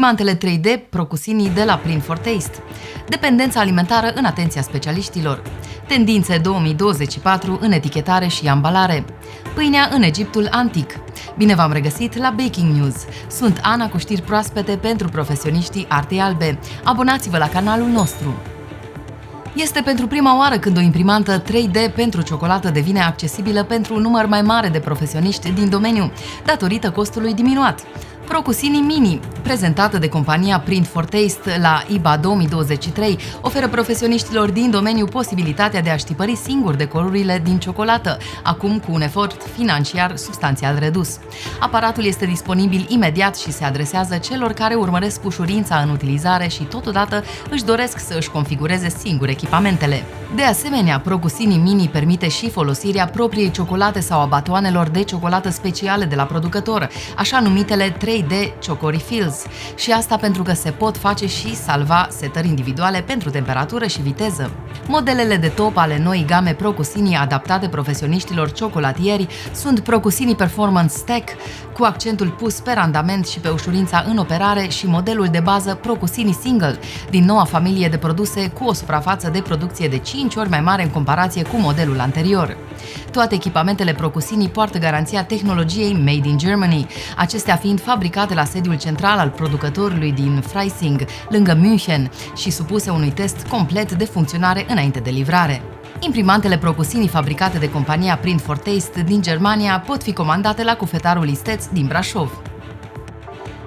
Imprimantele 3D Procusini de la Print for Taste. Dependența alimentară în atenția specialiștilor. Tendințe 2024 în etichetare și ambalare. Pâinea în Egiptul antic. Bine v-am regăsit la Baking News! Sunt Ana cu știri proaspete pentru profesioniștii artei albe. Abonați-vă la canalul nostru! Este pentru prima oară când o imprimantă 3D pentru ciocolată devine accesibilă pentru un număr mai mare de profesioniști din domeniu, datorită costului diminuat. Procusini Mini, prezentată de compania Print for Taste la IBA 2023, oferă profesioniștilor din domeniu posibilitatea de a-și tipări singuri decorurile din ciocolată, acum cu un efort financiar substanțial redus. Aparatul este disponibil imediat și se adresează celor care urmăresc ușurința în utilizare și totodată își doresc să își configureze singur echipamentele. De asemenea, Procusini Mini permite și folosirea propriei ciocolate sau a batoanelor de ciocolată speciale de la producător, așa numitele 3D Choco Refills, și asta pentru că se pot face și salva setări individuale pentru temperatură și viteză. Modelele de top ale noii game Procusini adaptate profesioniștilor ciocolatieri sunt Procusini Performance Stack, cu accentul pus pe randament și pe ușurința în operare, și modelul de bază Procusini Single, din noua familie de produse cu o suprafață de producție de 5 ori mai mare în comparație cu modelul anterior. Toate echipamentele Procusini poartă garanția tehnologiei Made in Germany, acestea fiind fabricate la sediul central al producătorului din Freising, lângă München, și supuse unui test complet de funcționare înainte de livrare. Imprimantele Procusini fabricate de compania Print for Taste din Germania pot fi comandate la cufetarul Isteț din Brașov.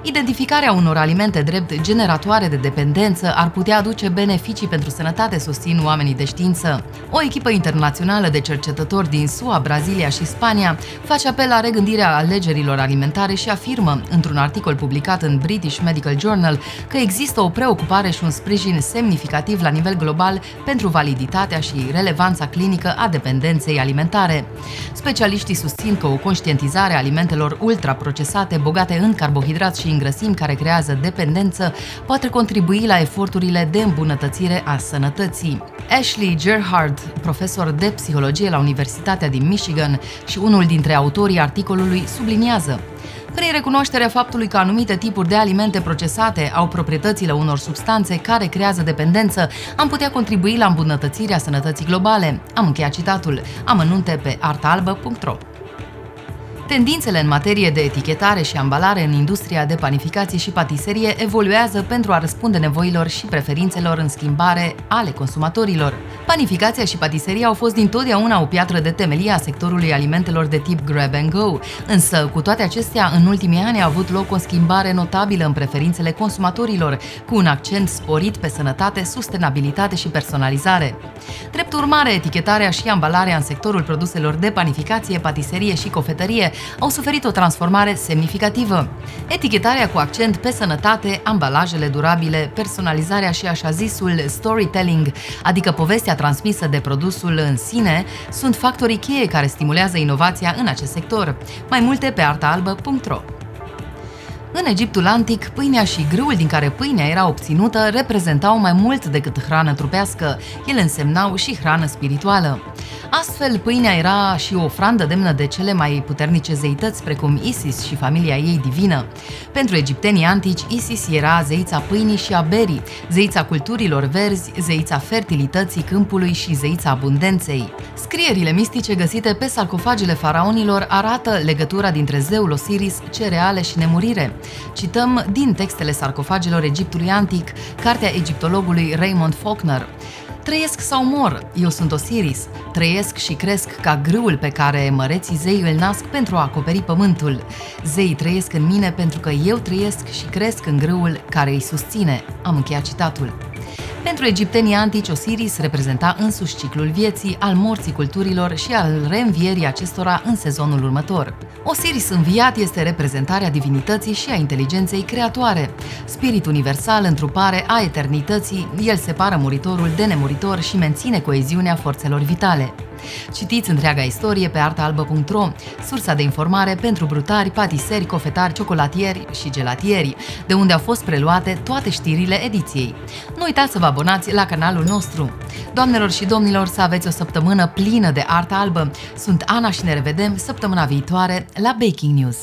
Identificarea unor alimente drept generatoare de dependență ar putea aduce beneficii pentru sănătate, susțin oamenii de știință. O echipă internațională de cercetători din SUA, Brazilia și Spania face apel la regândirea alegerilor alimentare și afirmă, într-un articol publicat în British Medical Journal, că există o preocupare și un sprijin semnificativ la nivel global pentru validitatea și relevanța clinică a dependenței alimentare. Specialiștii susțin că o conștientizare a alimentelor ultraprocesate, bogate în carbohidrați și îngrăsimi care creează dependență, poate contribui la eforturile de îmbunătățire a sănătății. Ashley Gerhard, profesor de psihologie la Universitatea din Michigan și unul dintre autorii articolului, subliniază: prin recunoașterea faptului că anumite tipuri de alimente procesate au proprietățile unor substanțe care creează dependență, am putea contribui la îmbunătățirea sănătății globale. Am încheiat citatul. Amănunte pe artaalbă.ro. Tendințele în materie de etichetare și ambalare în industria de panificație și patiserie evoluează pentru a răspunde nevoilor și preferințelor în schimbare ale consumatorilor. Panificația și patiseria au fost dintotdeauna o piatră de temelie a sectorului alimentelor de tip grab and go, însă cu toate acestea, în ultimii ani a avut loc o schimbare notabilă în preferințele consumatorilor, cu un accent sporit pe sănătate, sustenabilitate și personalizare. Drept urmare, etichetarea și ambalarea în sectorul produselor de panificație, patiserie și cofetărie au suferit o transformare semnificativă. Etichetarea cu accent pe sănătate, ambalajele durabile, personalizarea și așa zisul storytelling, adică povestea transmisă de produsul în sine, sunt factorii cheie care stimulează inovația în acest sector. Mai multe pe artaalbă.ro. În Egiptul antic, pâinea și grâul din care pâinea era obținută reprezentau mai mult decât hrană trupească, ele însemnau și hrană spirituală. Astfel, pâinea era și o ofrandă demnă de cele mai puternice zeități, precum Isis și familia ei divină. Pentru egiptenii antici, Isis era zeița pâinii și a berii, zeița culturilor verzi, zeița fertilității câmpului și zeița abundenței. Scrierile mistice găsite pe sarcofagele faraonilor arată legătura dintre zeul Osiris, cereale și nemurire. Cităm din textele sarcofagelor Egiptului antic, cartea egiptologului Raymond Faulkner. Trăiesc sau mor, eu sunt Osiris, trăiesc și cresc ca grâul pe care măreții zei îl nasc pentru a acoperi pământul. Zeii trăiesc în mine pentru că eu trăiesc și cresc în grâul care îi susține. Am încheiat citatul. Pentru egiptenii antici, Osiris reprezenta însuși ciclul vieții, al morții culturilor și al reînvierii acestora în sezonul următor. Osiris înviat este reprezentarea divinității și a inteligenței creatoare. Spirit universal, întrupare a eternității, el separă muritorul de nemuritor și menține coeziunea forțelor vitale. Citiți întreaga istorie pe artaalbă.ro, sursa de informare pentru brutari, patiseri, cofetari, ciocolatieri și gelatieri, de unde au fost preluate toate știrile ediției. Nu uitați să vă abonați la canalul nostru. Doamnelor și domnilor, să aveți o săptămână plină de artă albă. Sunt Ana și ne revedem săptămâna viitoare la Baking News.